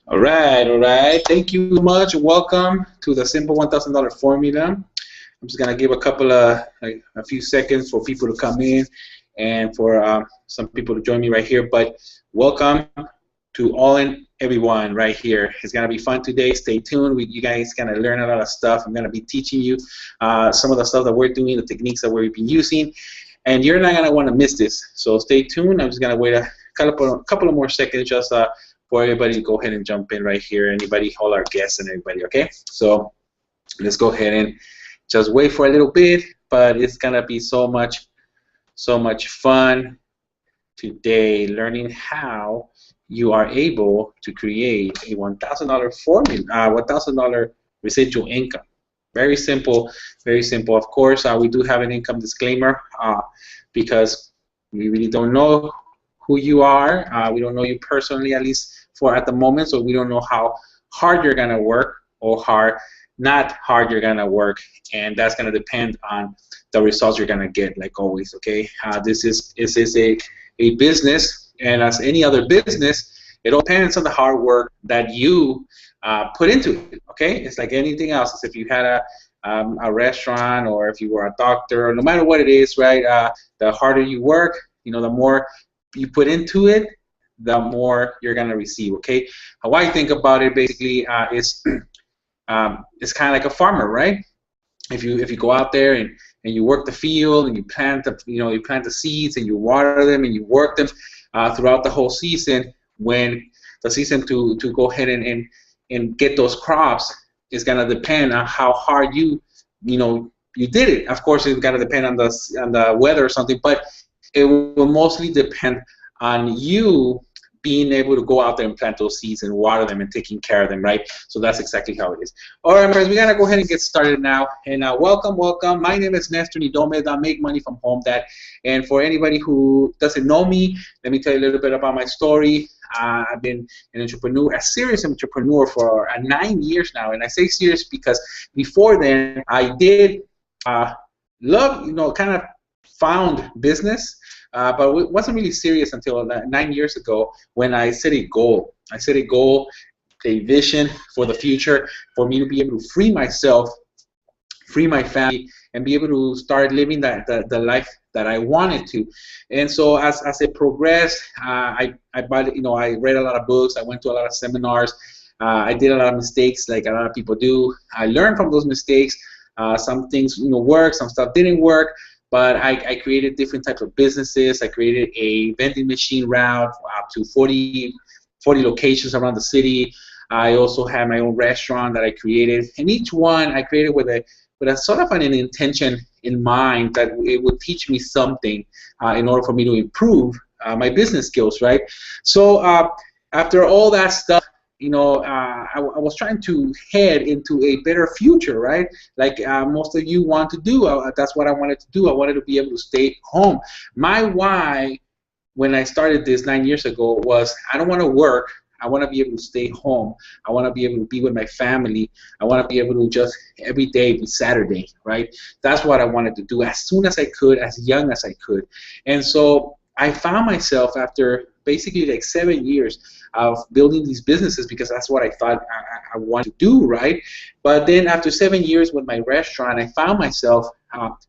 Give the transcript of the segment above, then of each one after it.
All right. Thank you much. Welcome to the simple $1,000 formula. I'm just gonna give a couple of like a few seconds for people to come in and for some people to join me right here. But welcome to all and everyone right here. It's gonna be fun today. Stay tuned. You guys gonna learn a lot of stuff. I'm gonna be teaching you some of the stuff that we're doing, the techniques that we've been using, and you're not gonna want to miss this. So stay tuned. I'm just gonna wait a couple of more seconds just for everybody to go ahead and jump in right here. Anybody, all our guests and everybody. Okay. So let's go ahead and just wait for a little bit. But it's gonna be so much fun today learning how you are able to create a $1,000 formula, $1,000 residual income. Very simple, very simple. Of course, we do have an income disclaimer because we really don't know who you are. We don't know you personally, at least for at the moment, so we don't know how hard you're gonna work or not hard you're gonna work, and that's gonna depend on the results you're gonna get, like always. Okay, this is a business, and as any other business, it all depends on the hard work that you put into it. Okay, it's like anything else. It's if you had a restaurant, or if you were a doctor, or no matter what it is, right? The harder you work, the more you put into it, the more you're gonna receive. Okay, how I think about it basically is it's kind of like a farmer, right? If you go out there and you work the field and you plant the seeds and you water them and you work them throughout the whole season, when the season to go ahead and get those crops is gonna depend on how hard you did it. Of course, it's gonna depend on the weather or something, but it will mostly depend on you being able to go out there and plant those seeds and water them and taking care of them, right? So that's exactly how it is. All right, members, we gotta go ahead and get started now. And welcome. My name is Nestor Nidome. I make money from home, Dad. And for anybody who doesn't know me, let me tell you a little bit about my story. I've been an entrepreneur, a serious entrepreneur for 9 years now. And I say serious because before then, I did love, kind of found business, but it wasn't really serious until 9 years ago when I set a goal. I set a goal, a vision for the future for me to be able to free myself, free my family, and be able to start living the life that I wanted to. And so as it progressed, I bought, I read a lot of books. I went to a lot of seminars. I did a lot of mistakes, like a lot of people do. I learned from those mistakes. Some things worked, some stuff didn't work. But I created different types of businesses. I created a vending machine route up to 40 locations around the city. I also had my own restaurant that I created, and each one I created with a sort of an intention in mind that it would teach me something in order for me to improve my business skills, right? So after all that stuff, I was trying to head into a better future, right? Like most of you want to do. That's what I wanted to do. I wanted to be able to stay home. My why when I started this 9 years ago was I don't want to work. I want to be able to stay home. I want to be able to be with my family. I want to be able to just every day be Saturday, right? That's what I wanted to do as soon as I could, as young as I could. And so I found myself after basically like 7 years of building these businesses because that's what I thought I wanted to do, right? But then after 7 years with my restaurant, I found myself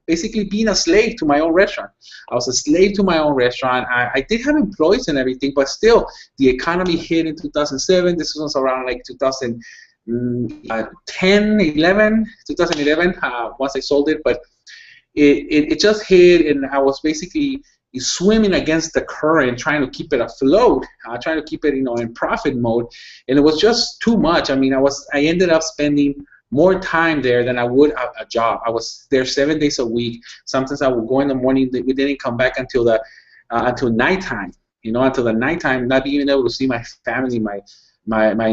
basically being a slave to my own restaurant. I was a slave to my own restaurant. I did have employees and everything, but still, the economy hit in 2007. This was around like 2010, 11, 2011, once I sold it. But it just hit, and I was basically swimming against the current, trying to keep it afloat, trying to keep it, in profit mode, and it was just too much. I mean, I ended up spending more time there than I would a job. I was there 7 days a week. Sometimes I would go in the morning. We didn't come back until until nighttime. Until the nighttime, not being able to see my family, my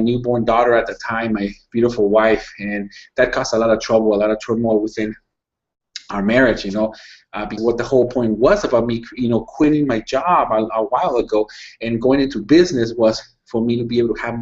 newborn daughter at the time, my beautiful wife, and that caused a lot of trouble, a lot of turmoil within our marriage, because what the whole point was about me, quitting my job a while ago and going into business was for me to be able to have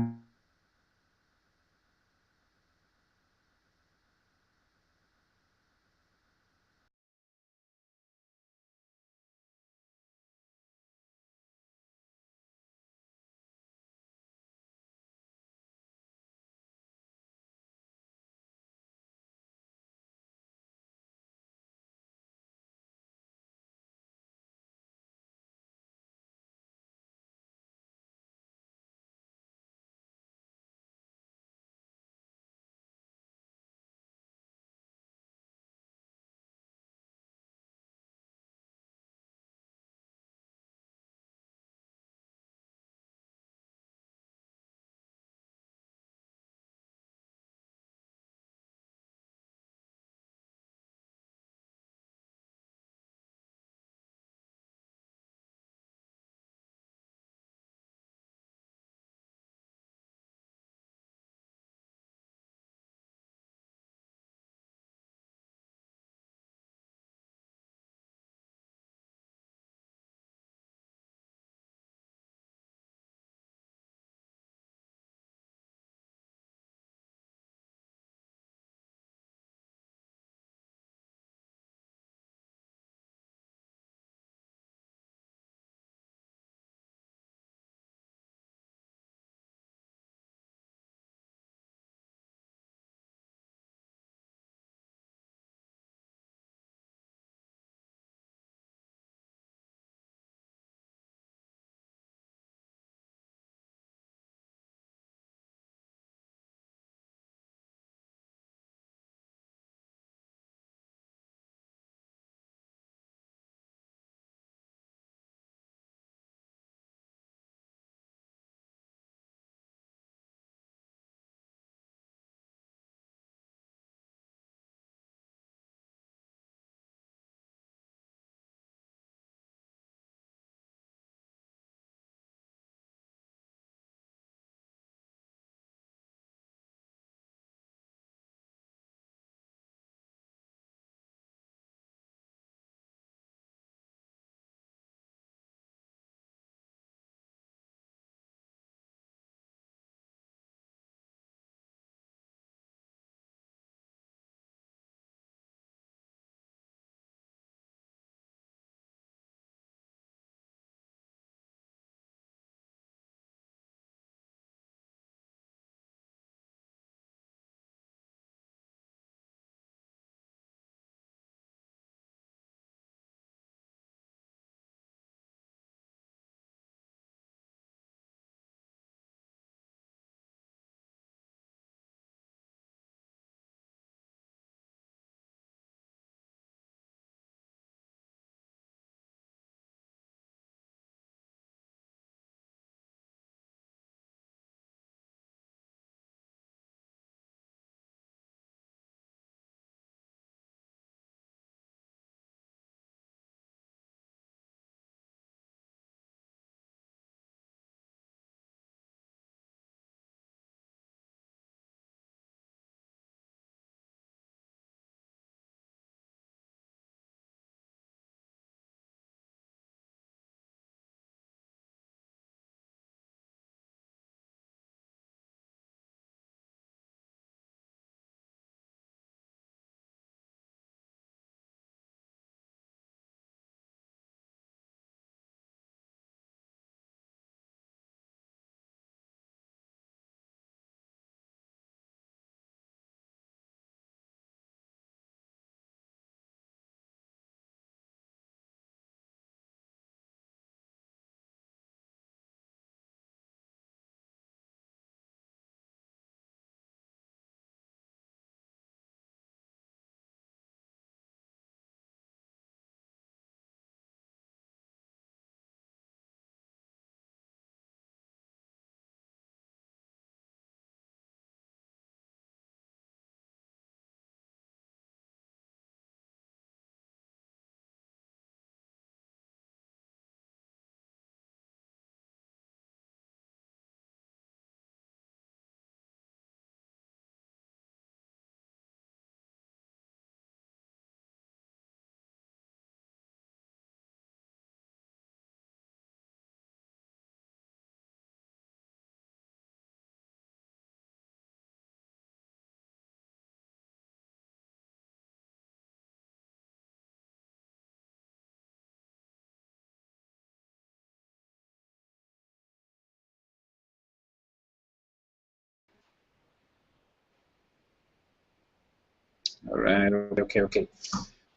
All right. Okay.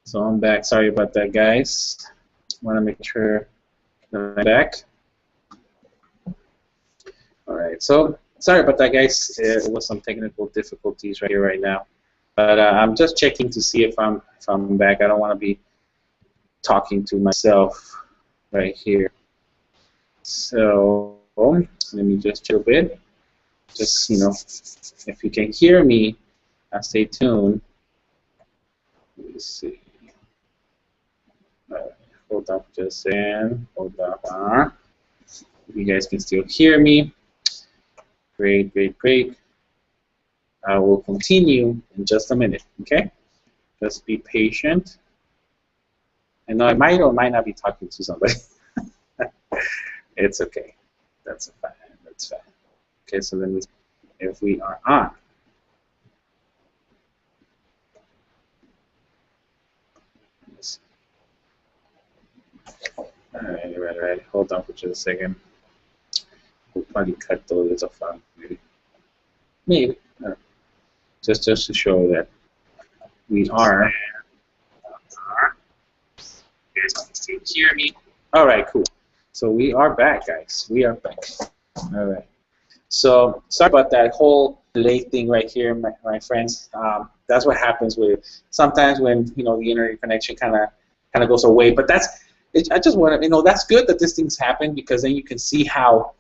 So I'm back. Sorry about that, guys. Want to make sure I'm back. All right. So sorry about that, guys. It was some technical difficulties right here, right now. But I'm just checking to see if I'm back. I don't want to be talking to myself right here. So let me just chill a bit. Just if you can hear me, stay tuned. Let me see. Hold on just a second. Hold on. You guys can still hear me. Great. I will continue in just a minute, okay? Just be patient. I know I might or might not be talking to somebody. It's okay. That's fine. Okay, so then if we are on. All right. Hold on for just a second. We'll probably cut those off, maybe. Just to show that we are. You guys can still hear me. All right, cool. So we are back, guys. We are back. All right. So sorry about that whole delay thing right here, my friends. That's what happens with sometimes when the internet connection kind of goes away. But I just want to that's good that this thing's happened, because then you can see how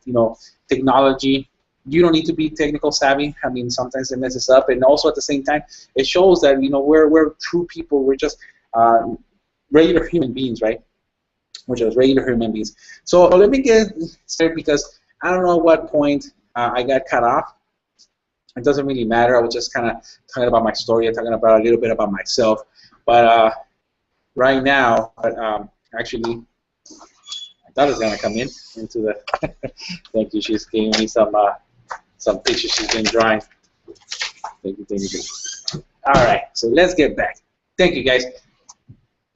technology. You don't need to be technical savvy. I mean, sometimes it messes up, and also at the same time, it shows that we're true people. We're just regular human beings, right? We're just regular human beings. So let me get started, because I don't know what point I got cut off. It doesn't really matter. I was just kind of talking about my story. I'm talking about a little bit about myself. But right now, actually, I thought it was gonna come into the. Thank you. She's giving me some pictures she's been drawing. Thank you. All right. So let's get back. Thank you, guys.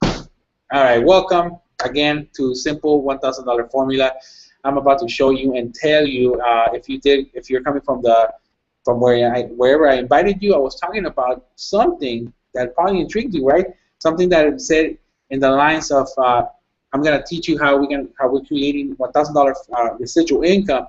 All right. Welcome again to Simple $1,000 Formula. I'm about to show you and tell you if you're coming from wherever I invited you. I was talking about something that probably intrigued you, right? Something that said in the lines of I'm gonna teach you how we're creating $1,000 residual income,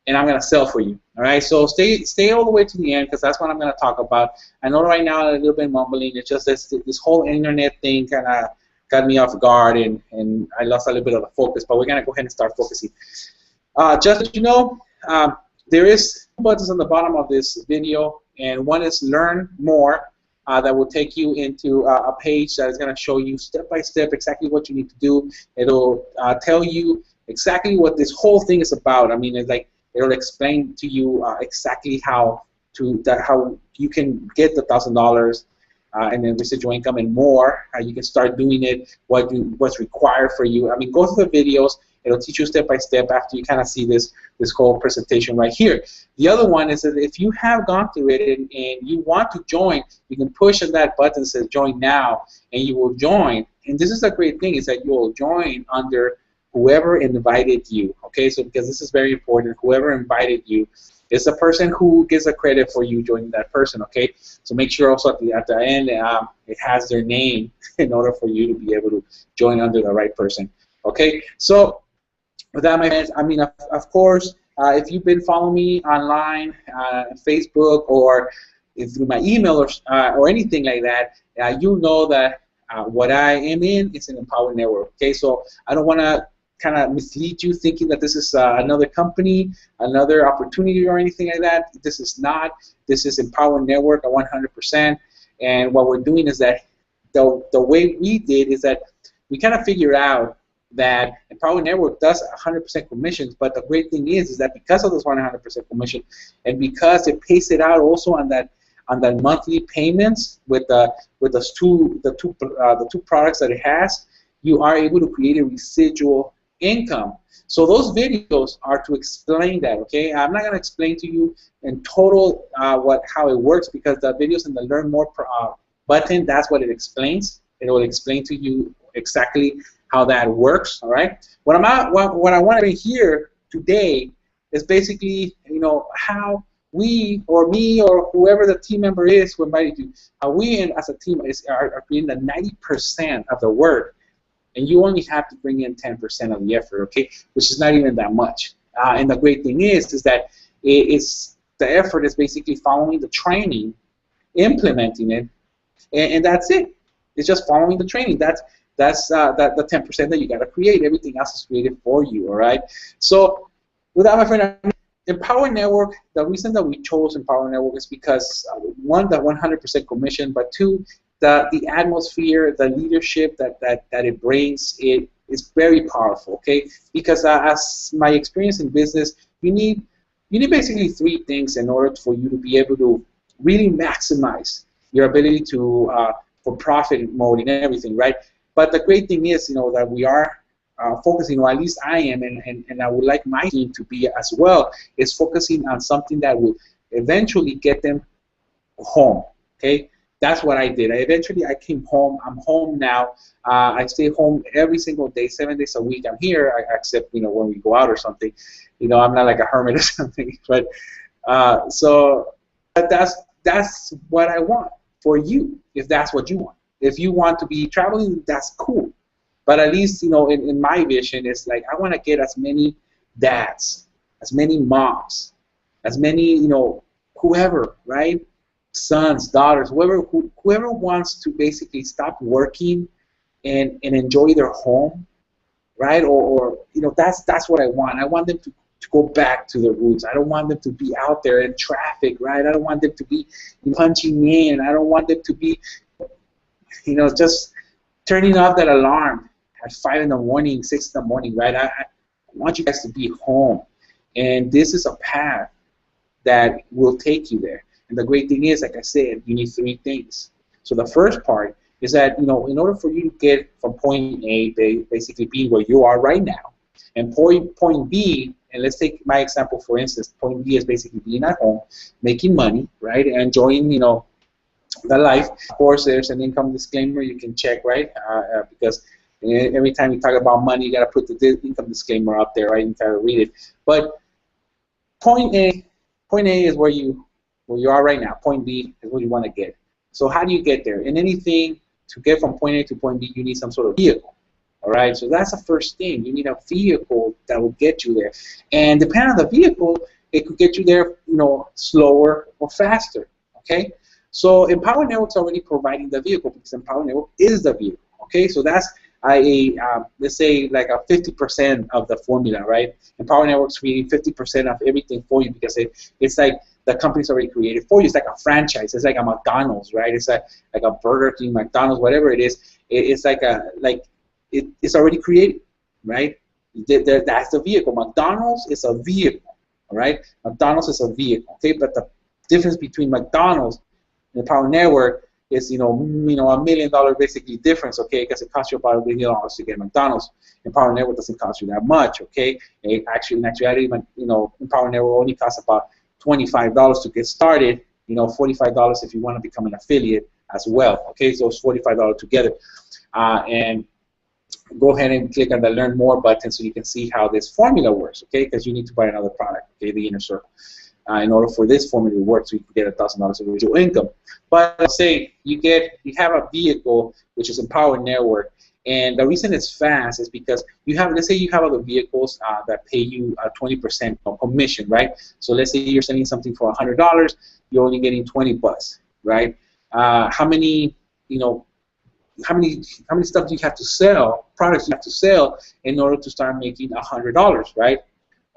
and I'm gonna sell for you. All right. So stay all the way to the end, because that's what I'm gonna talk about. I know right now I'm a little bit mumbling. It's just this whole internet thing kind of got me off guard, and I lost a little bit of the focus, but we're going to go ahead and start focusing. Just so you know, there is two buttons on the bottom of this video, and one is Learn More, that will take you into a page that is going to show you step by step exactly what you need to do. It'll tell you exactly what this whole thing is about. I mean, it'll explain to you exactly how you can get the $1,000. And then residual income and more. You can start doing it. What's required for you. I mean, go through the videos. It'll teach you step by step after you kind of see this whole presentation right here. The other one is that if you have gone through it and you want to join, you can push on that button that says Join Now, and you will join. And this is a great thing, is that you will join under whoever invited you. Okay, so because this is very important, whoever invited you is the person who gets a credit for you joining that person, okay? So make sure also at the end it has their name in order for you to be able to join under the right person, okay? So with that, my friends, I mean, of course, if you've been following me online, Facebook, or through my email or anything like that, you know that what I am in is an empowered network, okay? So I don't want to kind of mislead you thinking that this is another company, another opportunity, or anything like that. This is not. This is Empower Network at 100%. And what we're doing is that the way we did is that we kind of figured out that Empower Network does 100% commissions, but the great thing is that because of this 100% commission, and because it pays it out also on that monthly payments with the two products that it has, you are able to create a residual income. So those videos are to explain that, okay? I'm not going to explain to you in total how it works, because the videos in the Learn More button, that's what it explains. It will explain to you exactly how that works, all right? What I want to bring here today is basically, how we or me or whoever the team member is who invited you, we as a team are creating the 90% of the work, and you only have to bring in 10% of the effort, okay? Which is not even that much. And the great thing is that the effort is basically following the training, implementing it, and that's it. It's just following the training. That's the 10% that you got to create. Everything else is created for you, all right? So with that, my friend, Empower Network, the reason that we chose Empower Network is because, one, the 100% commission, but two, the atmosphere, the leadership that it brings, it is very powerful, okay? Because as my experience in business, you need basically three things in order for you to be able to really maximize your ability to for profit mode and everything, right? But the great thing is, that we are focusing, or at least I am, and I would like my team to be as well, is focusing on something that will eventually get them home, okay? That's what I did. I came home. I'm home now. I stay home every single day, 7 days a week. I'm here, except when we go out or something. I'm not like a hermit or something. But so that's what I want for you, if that's what you want. If you want to be traveling, that's cool. But at least in my vision, it's like I want to get as many dads, as many moms, as many whoever, right? Sons, daughters, whoever wants to basically stop working and enjoy their home, right? Or that's what I want. I want them to go back to their roots. I don't want them to be out there in traffic, right? I don't want them to be punching in. I don't want them to be, just turning off that alarm at 5 in the morning, 6 in the morning, right? I want you guys to be home, and this is a path that will take you there. And the great thing is, like I said, you need three things. So the first part is that, in order for you to get from point A, basically being where you are right now, and point B, and let's take my example for instance, point B is basically being at home, making money, right, and enjoying, the life. Of course, there's an income disclaimer you can check, right, because every time you talk about money, you got to put the income disclaimer up there, right, and try to read it. But point A is where you are right now. Point B is where you want to get. So how do you get there? In anything, to get from point A to point B, you need some sort of vehicle. All right, so that's the first thing. You need a vehicle that will get you there. And depending on the vehicle, it could get you there, slower or faster. Okay, so Empower Network's already providing the vehicle because Empower Network is the vehicle. Okay, so that's let's say like a 50% of the formula, right? Empower Network's creating 50% of everything for you because it's like the company's already created for you. It's like a franchise. It's like a McDonald's, right? It's like a Burger King, McDonald's, whatever it is. It's like it's already created, right? That's the vehicle. McDonald's is a vehicle, all right? McDonald's is a vehicle, okay? But the difference between McDonald's and Empower Network is, $1 million basically difference, okay? Because it costs you about $1 million to get McDonald's. Empower Network doesn't cost you that much, okay? Actually, in actuality, Empower Network only costs about $25 to get started. $45 if you want to become an affiliate as well, okay? So it's $45 together, and go ahead and click on the Learn More button so you can see how this formula works, okay? Because you need to buy another product, okay? The Inner Circle. In order for this formula to work, so you can get $1,000 of residual income. But let's say you have a vehicle which is Empower Network, and the reason it's fast is because let's say you have other vehicles that pay you 20% commission, right? So let's say you're selling something for $100, you're only getting $20, right? How many stuff do you have to sell, products you have to sell in order to start making $100, right?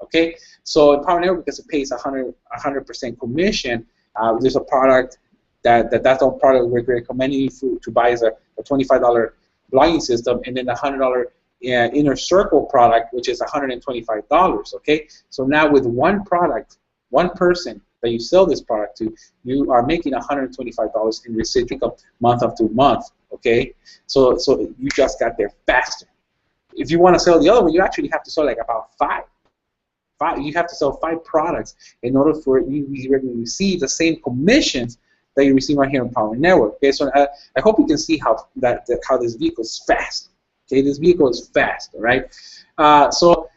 Okay, so Empower Network, because it pays 100% commission, there's a product that's the product we're recommending you to buy is a $25 blogging system, and then the $100 Inner Circle product, which is $125. Okay, so now with one product, one person that you sell this product to, you are making $125 in residual income month after month. Okay, so you just got there faster. If you want to sell the other one, you actually have to sell like about five. You have to sell 5 products in order for you to receive the same commissions that you receive right here on Empower Network. Okay, so I hope you can see how this vehicle is fast. Okay, this vehicle is fast. All right. So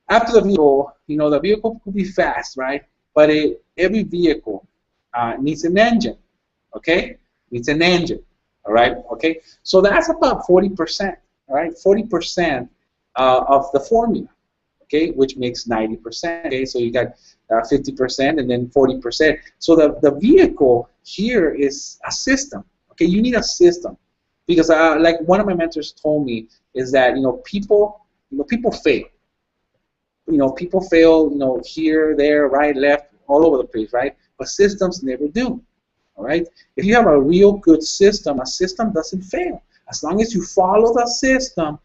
after the vehicle, the vehicle could be fast, right? but every vehicle needs an engine, okay? Needs an engine, all right? Okay, so that's about 40%, all right? 40% of the formula, okay, which makes 90%. Okay, so you got 50% and then 40%. So the vehicle here is a system. Okay, you need a system because like one of my mentors told me is that people fail. People fail. Here, there, right, left, all over the place, right? But systems never do. All right. If you have a real good system, a system doesn't fail. As long as you follow the system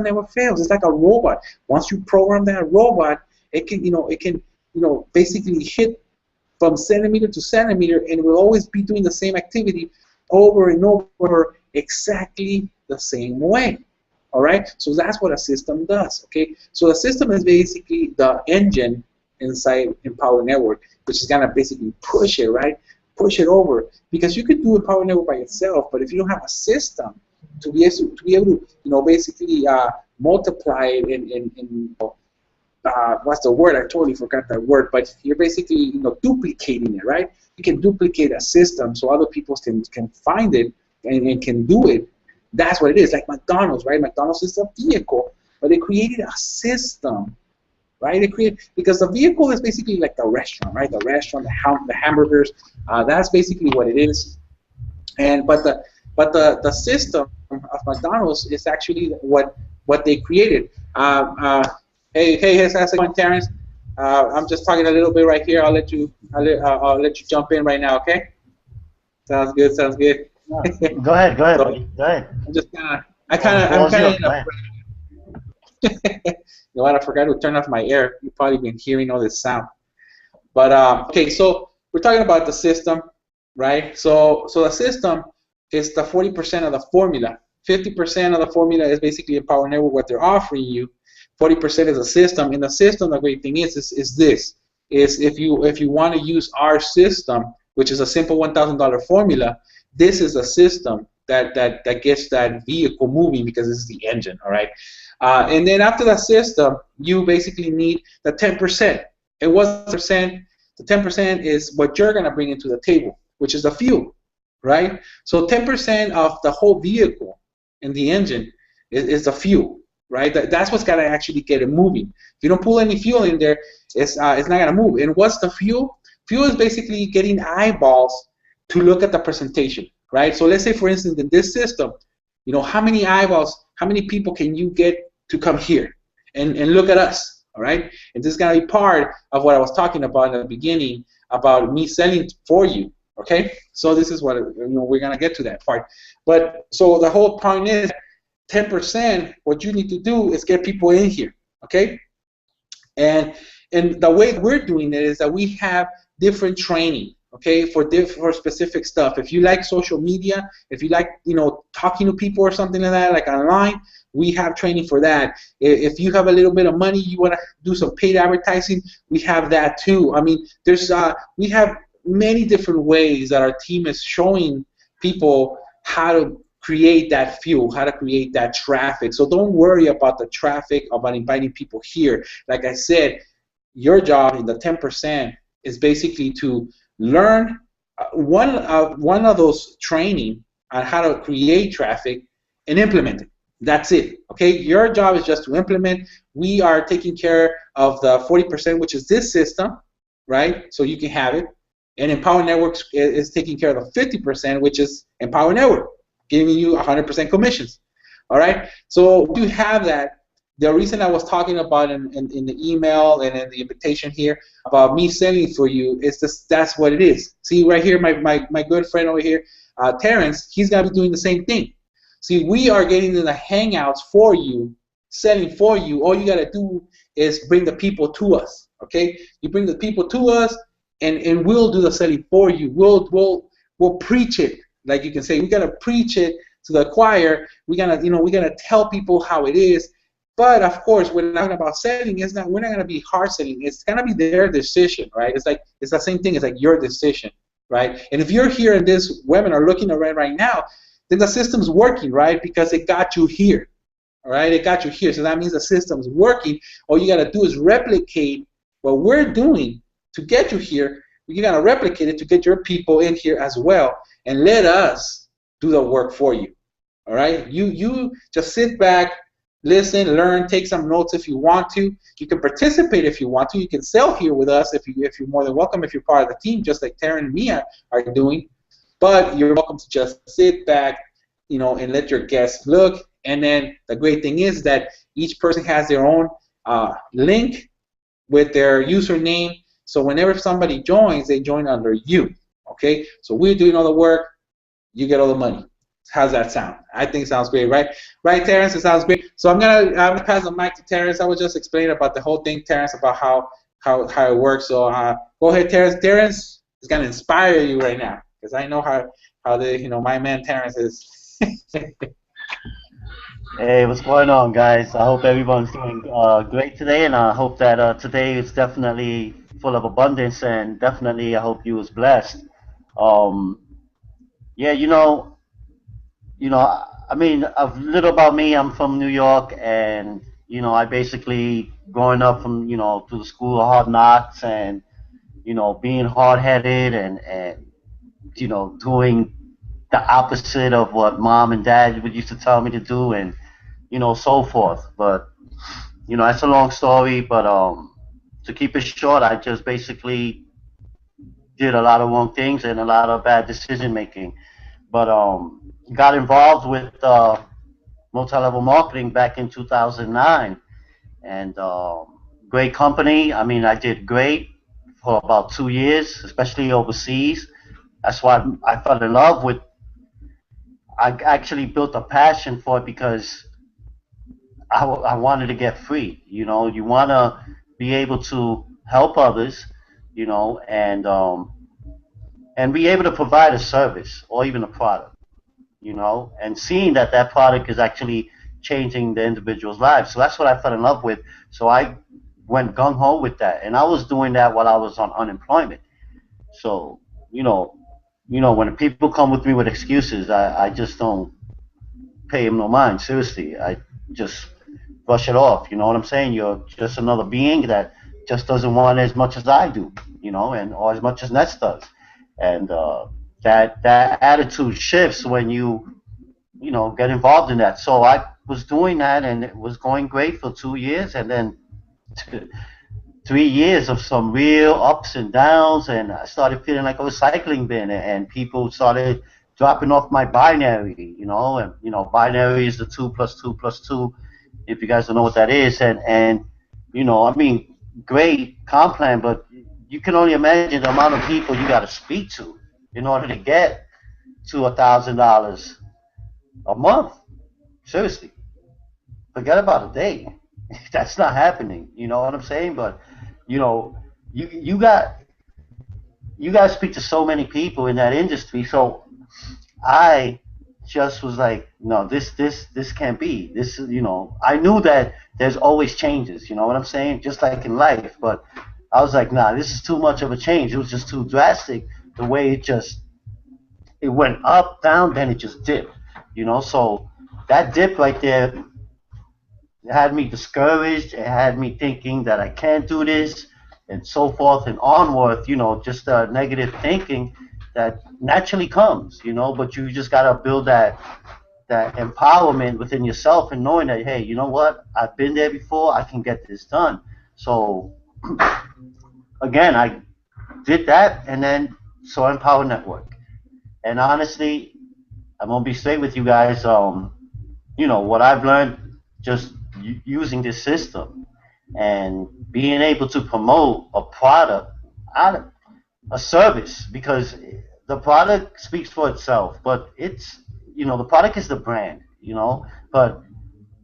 never fails. It's like a robot. Once you program that robot, it can basically hit from centimeter to centimeter, and it will always be doing the same activity over and over exactly the same way. All right. So that's what a system does. Okay. So the system is basically the engine inside Empower Network, which is gonna basically push it, right? Push it over, because you could do Empower Network by itself, but if you don't have a system to be able to basically multiply it in what's the word? I totally forgot that word, but you're basically duplicating it, right? You can duplicate a system so other people can find it and can do it. That's what it is. Like McDonald's, right? McDonald's is a vehicle, but they created a system, right? Because the vehicle is basically like the restaurant, right? The restaurant, the hamburgers. That's basically what it is. But the system of McDonald's is actually what they created. Hey, how's it going, Terrence? I'm just talking a little bit right here. I'll let you jump in right now, okay? Sounds good. Sounds good. No, go ahead, So, buddy. Go ahead. I'm kind of in a. You know what? I forgot to turn off my air. You've probably been hearing all this sound. But okay, so we're talking about the system, right? So the system is the 40% of the formula. 50% of the formula is basically Empower Network, what they're offering you. 40% is a system. In the system, the great thing is if you want to use our system, which is a simple $1,000 formula, this is a system that gets that vehicle moving because this is the engine, all right? And then after that system, you basically need the 10%. And what's the percent? The 10% is what you're going to bring into the table, which is the fuel, right? So 10% of the whole vehicle and the engine is the fuel, right? That's what's got to actually get it moving. If you don't pull any fuel in there, it's not going to move. And what's the fuel? Fuel is basically getting eyeballs to look at the presentation, right? So let's say, for instance, in this system, how many eyeballs, how many people can you get to come here and look at us, all right? And this is going to be part of what I was talking about in the beginning about me selling for you, okay? So this is what, we're going to get to that part. But so the whole point is 10%, what you need to do is get people in here, okay? And the way we're doing it is that we have different training, okay, for specific stuff. If you like social media, if you like, talking to people or something like that, like online, we have training for that. If you have a little bit of money, you want to do some paid advertising, we have that too. I mean, we have many different ways that our team is showing people how to create that fuel, how to create that traffic. So don't worry about the traffic, about inviting people here. Like I said, your job in the 10% is basically to learn one of those training on how to create traffic and implement it. That's it. Okay, your job is just to implement. We are taking care of the 40%, which is this system, right? So you can have it. And Empower Networks is taking care of the 50%, which is Empower Network, giving you 100% commissions. All right. So you have that. The reason I was talking about in the email and in the invitation here about me selling for you is that's what it is. See right here, my good friend over here, Terrence, he's going to be doing the same thing. See, we are getting in the hangouts for you, selling for you. All you got to do is bring the people to us, okay? You bring the people to us, and we'll do the selling for you. We'll preach it, like you can say. We got to preach it to the choir. We gotta tell people how it is. But of course, we're not about selling. We're not gonna be hard selling. It's gonna be their decision, right? It's the same thing. It's like your decision, right? And if you're here in this webinar looking at it right now, then the system's working, right? Because it got you here, all right? It got you here. So that means the system's working. All you gotta do is replicate what we're doing to get you here. You're gonna replicate it to get your people in here as well, and let us do the work for you. All right? You just sit back, listen, learn, take some notes if you want to. You can participate if you want to. You can sell here with us if you're more than welcome, if you're part of the team, just like Taryn and Mia are doing. But you're welcome to just sit back, and let your guests look. And then the great thing is that each person has their own link with their username. So whenever somebody joins, they join under you. Okay? So we're doing all the work. You get all the money. How's that sound? I think it sounds great, right? Right, Terrence? It sounds great. So I'm gonna pass the mic to Terrence. I was just explaining about the whole thing, Terrence, about how it works. So go ahead, Terrence. Terrence is gonna inspire you right now, because I know how my man Terrence is. Hey, what's going on, guys? I hope everyone's doing great today, and I hope that today is definitely full of abundance, and definitely I hope you was blessed. Um, yeah, I mean, a little about me. I'm from New York, and I basically growing up from through the school of hard knocks, and being hard headed, and doing the opposite of what mom and dad would used to tell me to do, and so forth. But that's a long story. But to keep it short, I just basically did a lot of wrong things and a lot of bad decision making. But got involved with multi-level marketing back in 2009, and great company. I mean, I did great for about 2 years, especially overseas. That's why I fell in love with. I actually built a passion for it because I wanted to get free. You want to be able to help others, and be able to provide a service or even a product, and seeing that that product is actually changing the individual's lives. So that's what I fell in love with. So I went gung ho with that, and I was doing that while I was on unemployment. So you know, when people come with me with excuses, I just don't pay them no mind. Seriously, I just brush it off. You know what I'm saying? You're just another being that just doesn't want as much as I do, and or as much as Nets does, and that attitude shifts when you get involved in that. So I was doing that, and it was going great for 2 years, and then 3 years of some real ups and downs, and I started feeling like a recycling bin, and people started dropping off my binary, and binary is the 2 plus 2 plus 2, if you guys don't know what that is, and I mean, great comp plan, but you can only imagine the amount of people you got to speak to in order to get to $1,000 a month. Seriously, forget about a day. That's not happening. You know what I'm saying? But you know, you got to speak to so many people in that industry. So I just was like, no, this can't be. This is, I knew that there's always changes. You know what I'm saying? Just like in life. But I was like, nah, this is too much of a change. It was just too drastic. The way it went up, down, then it just dipped. So that dip right there, it had me discouraged. It had me thinking that I can't do this, and so forth and onward. Just negative thinking that naturally comes. But you just gotta build that empowerment within yourself, and knowing that, hey, you know what? I've been there before. I can get this done. So again, I did that, and then saw Empower Network. And honestly, I'm gonna be straight with you guys. What I've learned just using this system and being able to promote a product, a service, because the product speaks for itself, but the product is the brand, but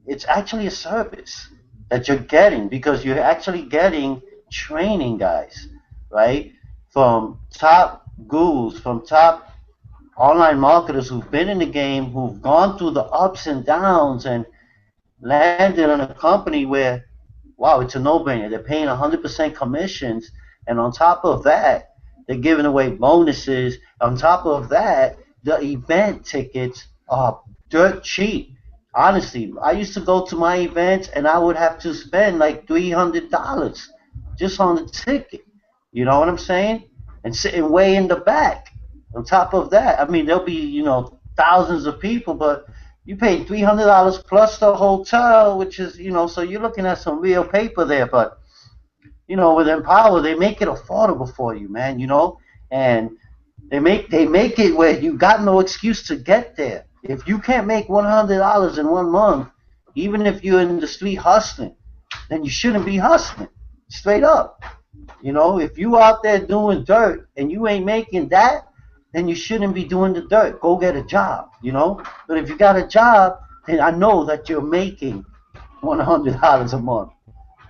it's actually a service that you're getting, because you're actually getting training, guys, right? From top gurus, from top online marketers who've been in the game, who've gone through the ups and downs and landed in a company where, wow, it's a no-brainer. They're paying 100% commissions, and on top of that, they're giving away bonuses. On top of that, the event tickets are dirt cheap. Honestly, I used to go to my events, and I would have to spend like $300 just on the ticket. You know what I'm saying? And sitting way in the back. On top of that, I mean, there'll be, thousands of people, but you pay $300 plus the hotel, which is, so you're looking at some real paper there. But, with Empower, they make it affordable for you, man, and they make it where you got no excuse to get there. If you can't make $100 in 1 month, even if you're in the street hustling, then you shouldn't be hustling. Straight up. If you out there doing dirt and you ain't making that, then you shouldn't be doing the dirt. Go get a job. But if you got a job, then I know that you're making $100 a month.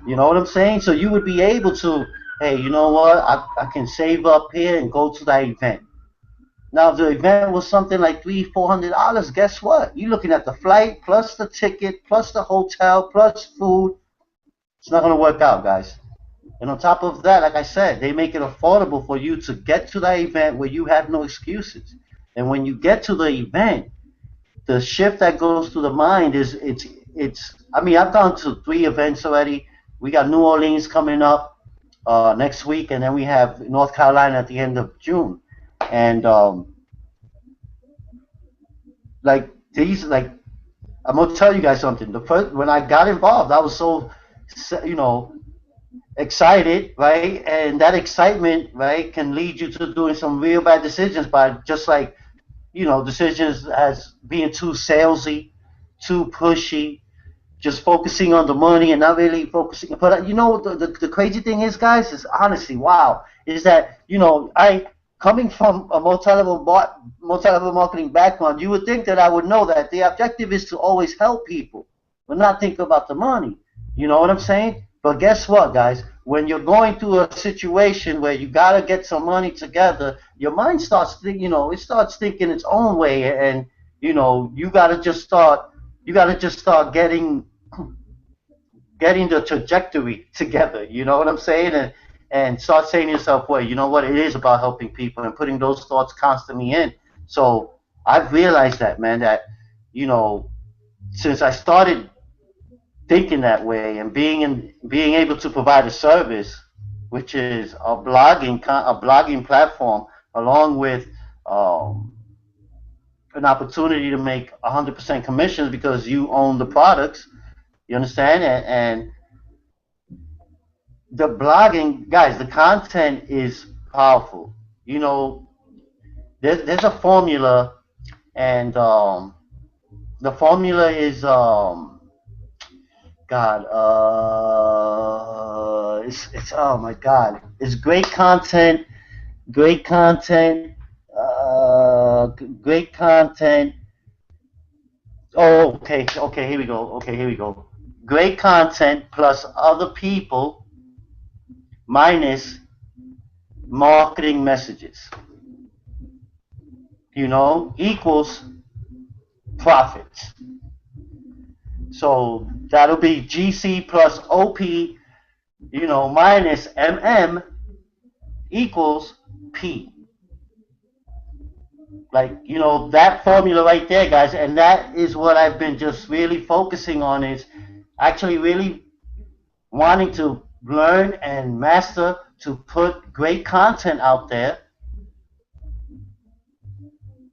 You know what I'm saying? So you would be able to, hey, you know what? I can save up here and go to that event. Now, if the event was something like $300-400, guess what? You're looking at the flight plus the ticket plus the hotel plus food. It's not going to work out, guys. And on top of that, like I said, they make it affordable for you to get to that event where you have no excuses. And when you get to the event, the shift that goes through the mind is it's. I mean, I've gone to 3 events already. We got New Orleans coming up next week, and then we have North Carolina at the end of June. And like I'm gonna tell you guys something. The first when I got involved, I was so excited, right? And that excitement, right, can lead you to doing some real bad decisions by just like, decisions as being too salesy, too pushy, just focusing on the money and not really focusing. But the crazy thing is, guys, is honestly, wow, is that, I coming from a multi-level marketing background, you would think that I would know that the objective is to always help people, but not think about the money. You know what I'm saying? But guess what, guys? When you're going through a situation where you gotta get some money together, your mind starts, it starts thinking its own way, and you gotta just start getting the trajectory together. You know what I'm saying? And start saying to yourself, well, you know what? It is about helping people and putting those thoughts constantly in. So I've realized that, man, that since I started thinking that way and being able to provide a service, which is a blogging platform, along with an opportunity to make 100% commissions because you own the products. You understand? And the blogging, guys, the content is powerful. There's a formula, and the formula is God, it's oh my God, it's great content, great content, great content. Oh, okay, here we go. Okay, here we go. Great content plus other people minus marketing messages, equals profits. So that'll be GC plus OP, minus MM equals P. Like, that formula right there, guys, and that is what I've been just really focusing on, is actually really wanting to learn and master to put great content out there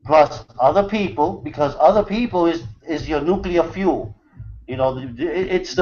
plus other people, because other people is your nuclear fuel. It's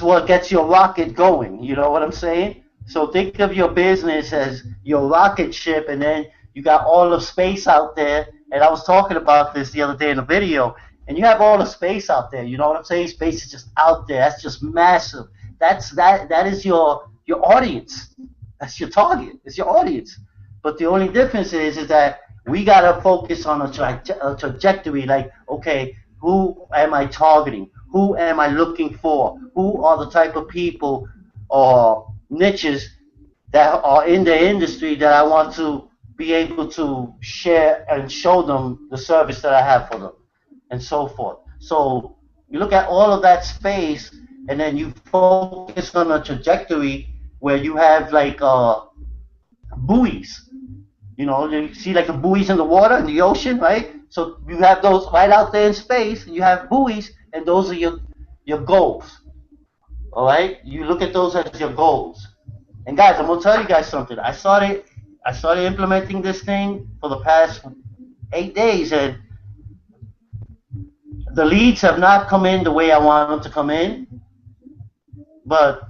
what gets your rocket going. You know what I'm saying? So think of your business as your rocket ship, and then you got all the space out there. And I was talking about this the other day in a video. And you have all the space out there. You know what I'm saying? Space is just out there. That's just massive. That is your audience. That's your target. It's your audience. But the only difference is that we gotta focus on a trajectory. Like, okay, who am I targeting? Who am I looking for? Who are the type of people or niches that are in the industry that I want to be able to share and show them the service that I have for them, and so forth. So you look at all of that space, and then you focus on a trajectory where you have like buoys. You see like the buoys in the water, in the ocean, right? So you have those right out there in space. You have buoys, and those are your goals. All right? You look at those as your goals. And guys, I'm gonna tell you guys something. I started implementing this thing for the past 8 days, and the leads have not come in the way I want them to come in. But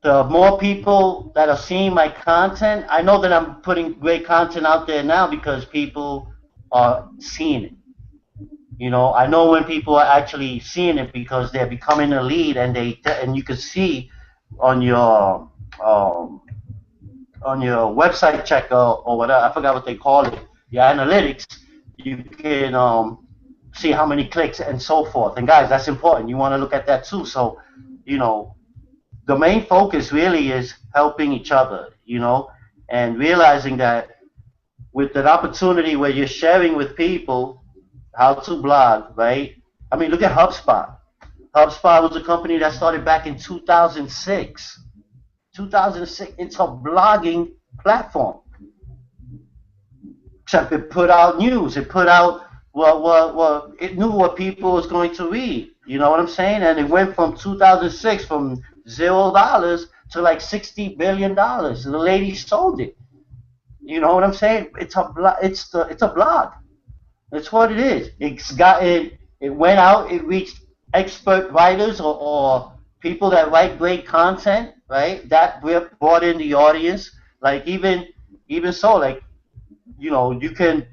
the more people that are seeing my content, I know that I'm putting great content out there now because people are seeing it. I know when people are actually seeing it because they're becoming a lead, and you can see on your um, on your website checker or whatever, I forgot what they call it, your analytics, you can see how many clicks and so forth. And guys, that's important. You want to look at that too. So, you know, the main focus really is helping each other, and realizing that with an opportunity where you're sharing with people how to blog, right? I mean, look at HubSpot. HubSpot was a company that started back in 2006. 2006, it's a blogging platform. Except it put out news. It put out it knew what people was going to read. You know what I'm saying? And it went from 2006 from $0 to like $60 billion. And the lady sold it. You know what I'm saying? It's a blog. That's what it is. It went out. It reached expert writers or people that write great content, right? That brought in the audience. Like even so, like you can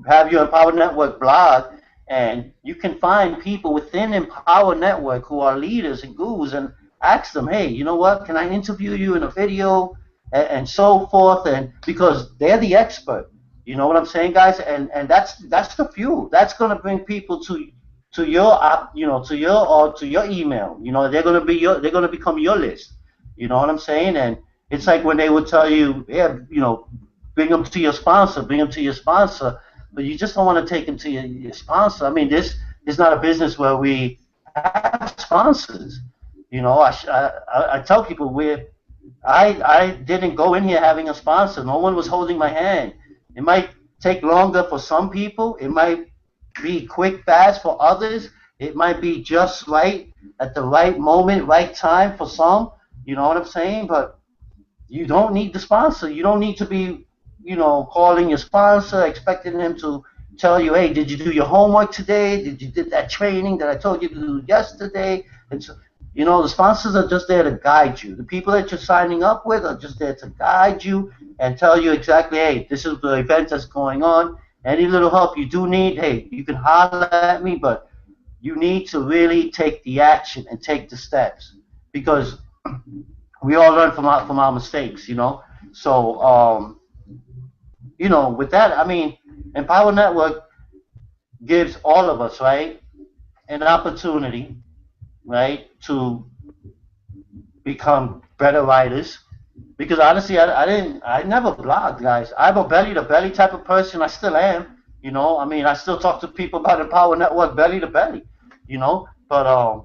have your Empower Network blog, and you can find people within Empower Network who are leaders and gurus, and ask them, hey, you know what? Can I interview you in a video, and so forth? And because they're the expert, you know what I'm saying, guys? And that's the fuel. That's gonna bring people to your to your email. They're gonna become your list. You know what I'm saying? And it's like when they would tell you, yeah, bring them to your sponsor, but you just don't want to take them to your sponsor. I mean, this is not a business where we have sponsors. I tell people I didn't go in here having a sponsor. No one was holding my hand. It might take longer for some people. It might be quick, fast for others. It might be just right at the right moment, right time for some. You know what I'm saying? But you don't need the sponsor. You don't need to be, calling your sponsor, expecting him to tell you, hey, did you do your homework today? Did you did that training that I told you to do yesterday? And so, the sponsors are just there to guide you. The people that you're signing up with are just there to guide you and tell you exactly, hey, this is the event that's going on. Any little help you do need, hey, you can holler at me, but you need to really take the action and take the steps, because we all learn from our mistakes, So, with that, I mean, Empower Network gives all of us, right, an opportunity, right, to become better writers. Because honestly, I never blogged, guys. I'm a belly to belly type of person. I still am. I mean, I still talk to people about Empower Network belly to belly. But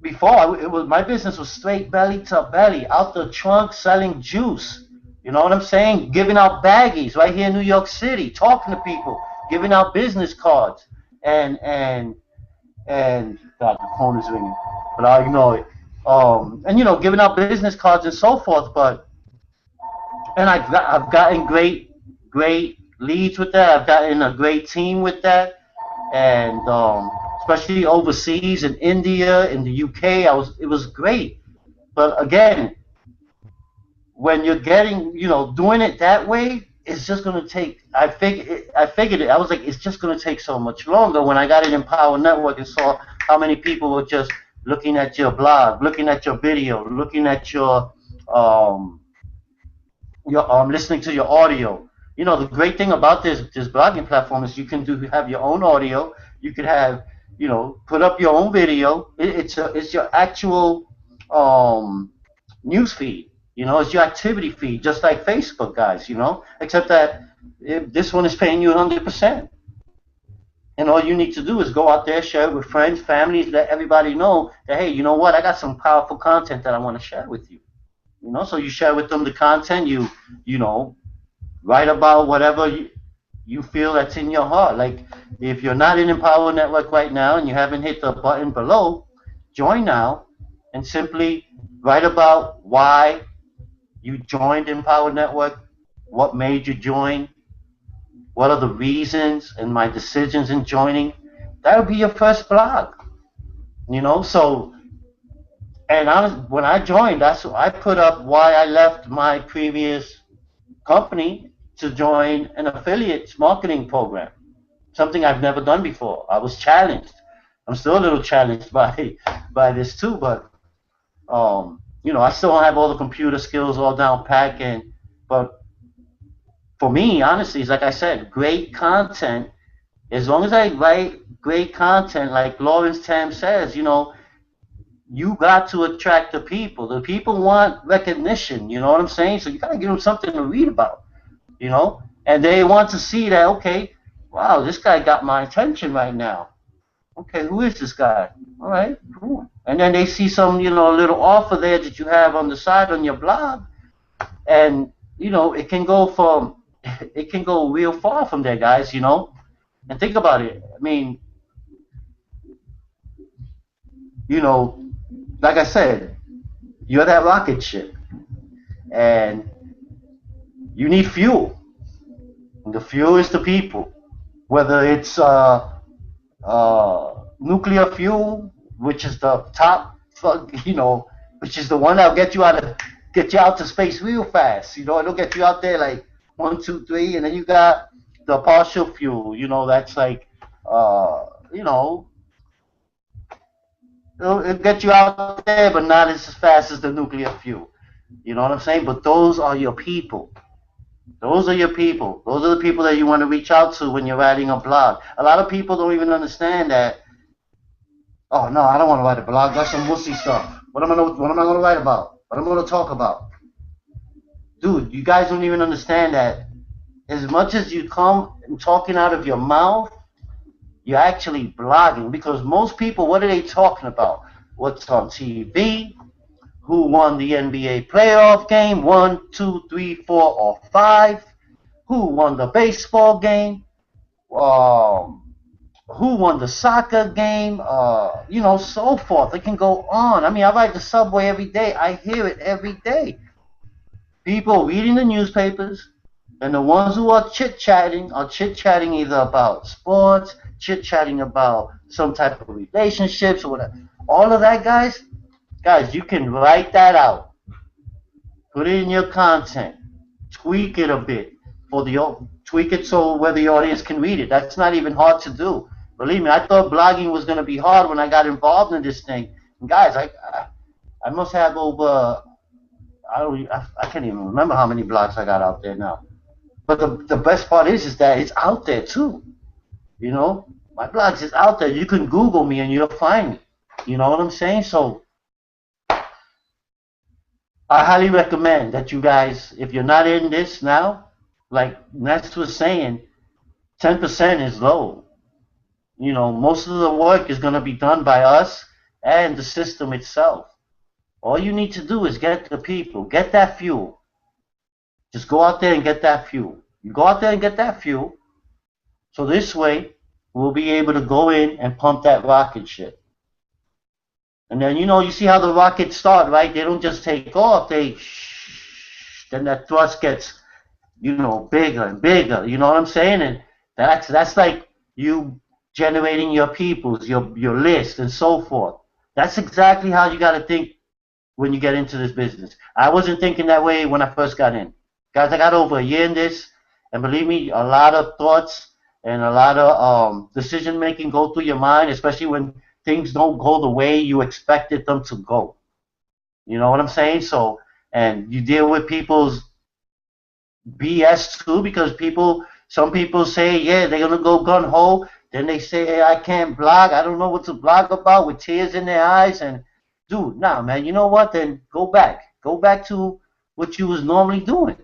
before it was my business was straight belly to belly, out the trunk selling juice. You know what I'm saying? Giving out baggies right here in New York City, talking to people, giving out business cards, and God, the phone is ringing, but I ignore it. And giving out business cards and so forth. And I've gotten great leads with that. I've gotten a great team with that, and especially overseas in India, in the UK, it was great. But again, when you're doing it that way, it's just gonna take. I figured it. I was like, it's just gonna take so much longer. When I got in Empower Network and saw how many people were just looking at your blog, looking at your video, looking at your listening to your audio. The great thing about this blogging platform is you can have your own audio. You could have put up your own video. It's your actual news feed. It's your activity feed, just like Facebook, guys. Except that this one is paying you 100%. And all you need to do is go out there, share it with friends, families, let everybody know that, hey, you know what? I got some powerful content that I want to share with you. So you share with them the content. You write about whatever you feel that's in your heart. Like, if you're not in Empower Network right now and you haven't hit the button below, join now and simply Write about why you joined Empower Network, what made you join, what are the reasons and my decisions in joining. That'll be your first blog, you know. So, and when I joined, that's I put up why I left my previous company to join an affiliates marketing program, something I've never done before. I was challenged. I'm still a little challenged by this too, but you know, I still don't have all the computer skills all down pat, and but for me, honestly, it's like I said, great content. As long as I write great content, like Lawrence Tam says, you know, you got to attract the people. The people want recognition. You know what I'm saying? So you got to give them something to read about. You know, and they want to see that. Okay, wow, this guy got my attention right now. Okay, who is this guy? All right, cool. And then they see some, you know, little offer there that you have on the side on your blog, and you know, it can go real far from there, guys. You know, and think about it. I mean, you know, like I said, you're that rocket ship, and you need fuel. And the fuel is the people, whether it's nuclear fuel, which is the top, you know, which is the one that'll get you out to space real fast. You know, it'll get you out there like 1, 2, 3, and then you got the partial fuel. You know, that's like, you know, it'll get you out there, but not as fast as the nuclear fuel. You know what I'm saying? But those are your people. Those are your people. Those are the people that you want to reach out to when you're writing a blog. A lot of people don't even understand that. Oh no, I don't want to write a blog. That's some wussy stuff. What am I going to write about? What am I going to talk about? Dude, you guys don't even understand that. As much as you come and talking out of your mouth, you're actually blogging, because most people, what are they talking about? What's on TV? Who won the NBA playoff game? 1, 2, 3, 4, or 5? Who won the baseball game? Who won the soccer game? You know, so forth. It can go on. I mean, I ride the subway every day. I hear it every day. People reading the newspapers, and the ones who are chit-chatting either about sports, chit-chatting about some type of relationships or whatever. All of that, guys, you can write that out. Put it in your content. Tweak it a bit tweak it so where the audience can read it. That's not even hard to do. Believe me, I thought blogging was going to be hard when I got involved in this thing. And guys, I must have over, I can't even remember how many blogs I got out there now. But the best part is that it's out there too. You know, my blogs is out there. You can Google me and you'll find me. You know what I'm saying? So I highly recommend that you guys, if you're not in this now, like Ness was saying, 10% is low. You know, most of the work is going to be done by us and the system itself. All you need to do is get the people, get that fuel. Just go out there and get that fuel. You go out there and get that fuel, so this way we'll be able to go in and pump that rocket ship. And then, you know, you see how the rockets start, right? They don't just take off. Then that thrust gets, you know, bigger and bigger. You know what I'm saying? And that's like you generating your peoples, your list, and so forth. That's exactly how you got to think when you get into this business. I wasn't thinking that way when I first got in. Guys, I got over a year in this, and believe me, a lot of thoughts and a lot of decision making go through your mind, especially when things don't go the way you expected them to go. You know what I'm saying? So, and you deal with people's BS too, because some people say, yeah, they're gonna go gun ho. Then they say, hey, I can't blog. I don't know what to blog about, with tears in their eyes. And dude, nah, man, you know what? Then go back to what you was normally doing.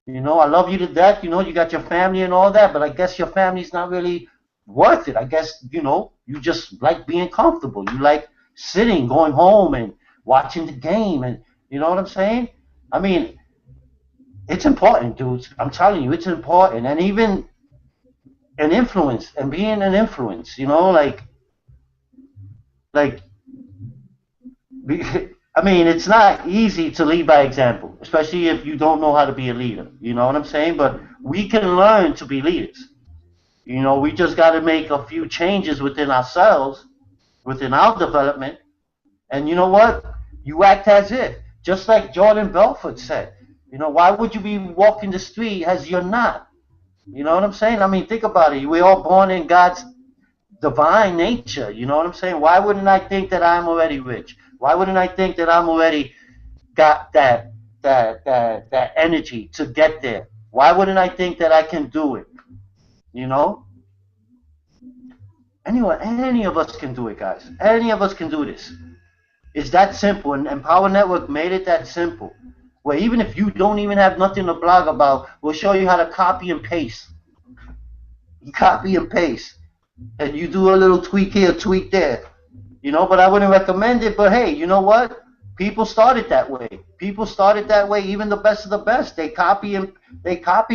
You know, I love you to death. You know, you got your family and all that, but I guess your family's not really worth it. I guess, you know, you just like being comfortable. You like sitting, going home and watching the game, and you know what I'm saying? I mean, it's important, dudes. I'm telling you, it's important. And even an influence, and being an influence, you know, like I mean, it's not easy to lead by example, especially if you don't know how to be a leader. You know what I'm saying? But we can learn to be leaders. You know, we just got to make a few changes within ourselves, within our development. And you know what? You act as if, just like Jordan Belfort said. You know, why would you be walking the street as you're not? You know what I'm saying? I mean, think about it. We're all born in God's divine nature. You know what I'm saying? Why wouldn't I think that I'm already rich? Why wouldn't I think that I'm already got that energy to get there? Why wouldn't I think that I can do it? You know? Anyone, any of us can do it, guys. Any of us can do this. It's that simple, and Power Network made it that simple. Where even if you don't even have nothing to blog about, we'll show you how to copy and paste. You copy and paste, and you do a little tweak here, tweak there. You know, but I wouldn't recommend it. But hey, you know what? People started that way. People started that way. Even the best of the best, they copy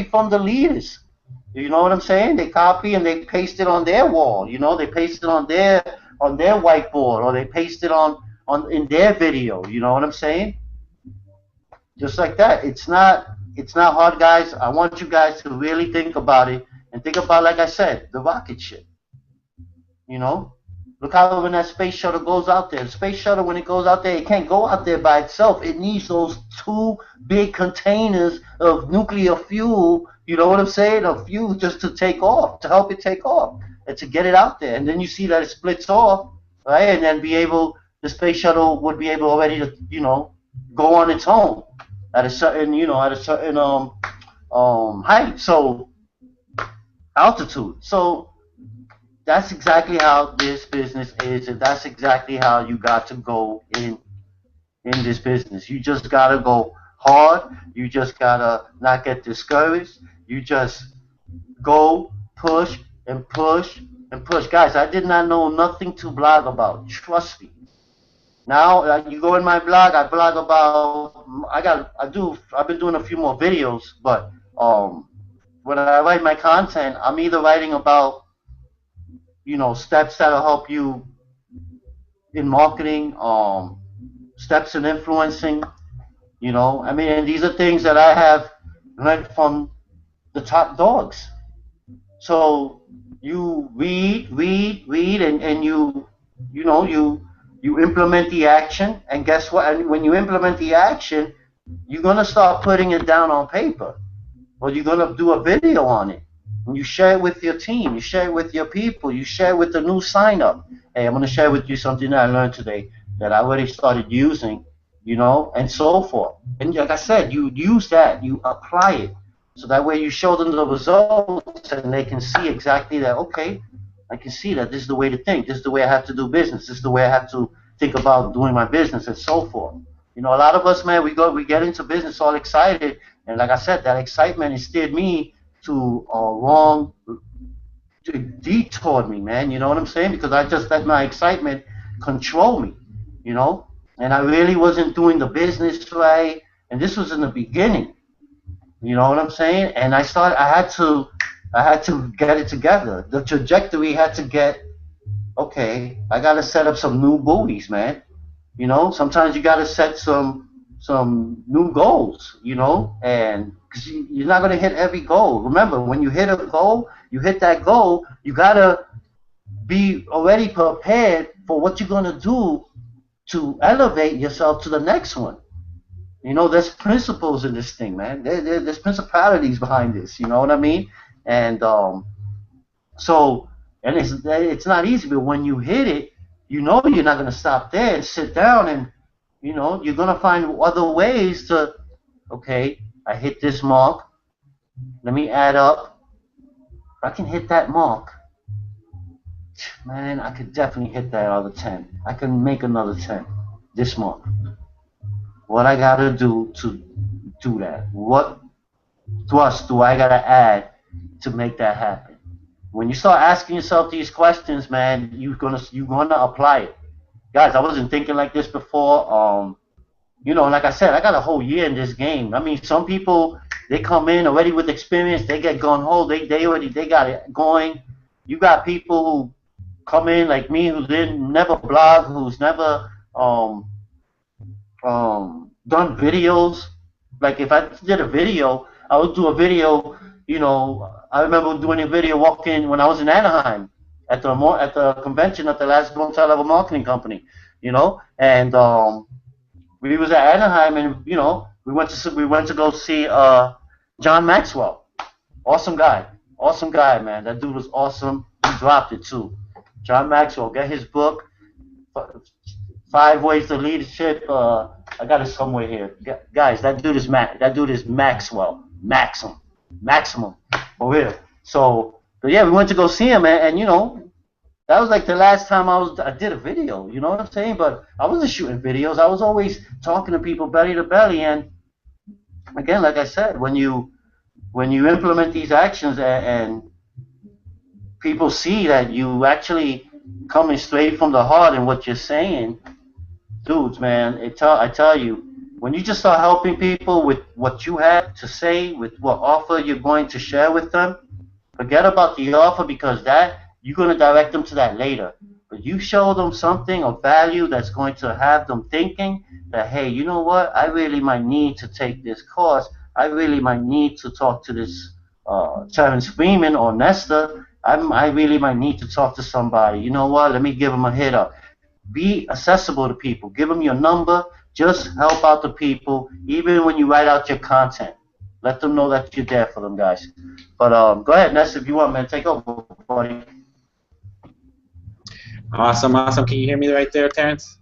from the leaders. You know what I'm saying? They copy and they paste it on their wall. You know, they paste it on their whiteboard, or they paste it on in their video. You know what I'm saying? Just like that. It's not hard, guys. I want you guys to really think about it and think about, like I said, the rocket ship. You know, look how when that space shuttle goes out there, the space shuttle, when it goes out there, it can't go out there by itself. It needs those two big containers of nuclear fuel, you know what I'm saying, of fuel, just to take off, to help it take off, and to get it out there. And then you see that it splits off, right? And then the space shuttle would be able already to, you know, go on its own at a certain, height, so altitude. So that's exactly how this business is, and that's exactly how you got to go in this business. You just gotta go hard. You just gotta not get discouraged. You just go, push and push and push. Guys, I did not know nothing to blog about. Trust me. Now you go in my blog. I blog about. I've been doing a few more videos, but when I write my content, I'm either writing about, you know, steps that'll help you in marketing, steps in influencing, you know. I mean, and these are things that I have learned from the top dogs. So you read, and you implement the action, and guess what? And when you implement the action, you're gonna start putting it down on paper, or you're gonna do a video on it. And you share it with your team, you share it with your people, you share it with the new sign up. Hey, I'm going to share with you something that I learned today that I already started using, you know, and so forth. And like I said, you use that, you apply it. So that way you show them the results and they can see exactly that, okay, I can see that this is the way to think, this is the way I have to do business, this is the way I have to think about doing my business, and so forth. You know, a lot of us, man, we get into business all excited, and like I said, that excitement has steered me to a wrong, detoured me, man. You know what I'm saying? Because I just let my excitement control me, you know. And I really wasn't doing the business right. And this was in the beginning, you know what I'm saying? And I had to get it together. The trajectory had to get, okay, I got to set up some new booties, man. You know, sometimes you got to set some new goals, you know, and because you're not going to hit every goal. Remember, when you hit a goal, you hit that goal, you got to be already prepared for what you're going to do to elevate yourself to the next one. You know, there's principles in this thing, man. There's principalities behind this, you know what I mean? And it's not easy, but when you hit it, you know you're not going to stop there and sit down, and you know you're going to find other ways to, okay, I hit this mark, let me add up. If I can hit that mark, man, I could definitely hit that other 10. I can make another 10 this month. What I got to do to do that? What thrust do I got to add to make that happen? When you start asking yourself these questions, man, you're gonna apply it. Guys, I wasn't thinking like this before. You know, like I said, I got a whole year in this game. I mean, some people, they come in already with experience, they get gun ho, they got it going. You got people who come in like me, who never blog, who's never done videos. Like if I did a video, I would do a video. You know, I remember doing a video walking when I was in Anaheim at the convention at the last multi-level marketing company. You know, and we was at Anaheim, and you know, we went to go see John Maxwell. Awesome guy, man. That dude was awesome. He dropped it too. John Maxwell, get his book, Five Ways to Leadership. I got it somewhere here, guys. That dude is Maxwell, Maximum, for real. So, but yeah, we went to go see him, and you know, that was like the last time I did a video. You know what I'm saying? But I wasn't shooting videos. I was always talking to people belly to belly, and again, like I said, when you implement these actions and people see that you actually coming straight from the heart in what you're saying, dudes, man, I tell you, when you just start helping people with what you have to say, with what offer you're going to share with them, forget about the offer because that you're going to direct them to that later. But you show them something of value that's going to have them thinking that, hey, you know what? I really might need to take this course. I really might need to talk to this Terrence Freeman or Nesta. I really might need to talk to somebody. You know what? Let me give them a hit up. Be accessible to people. Give them your number. Just help out the people, even when you write out your content. Let them know that you're there for them, guys. But go ahead, Ness, if you want, man, take over, buddy. Awesome, awesome. Can you hear me right there, Terrence?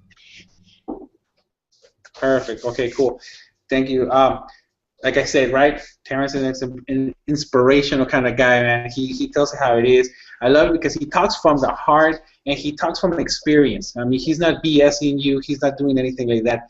Perfect. Okay, cool. Thank you. Like I said, right? Terrence is an inspirational kind of guy, man. He tells it how it is. I love it because he talks from the heart and he talks from experience. I mean, he's not BSing you. He's not doing anything like that.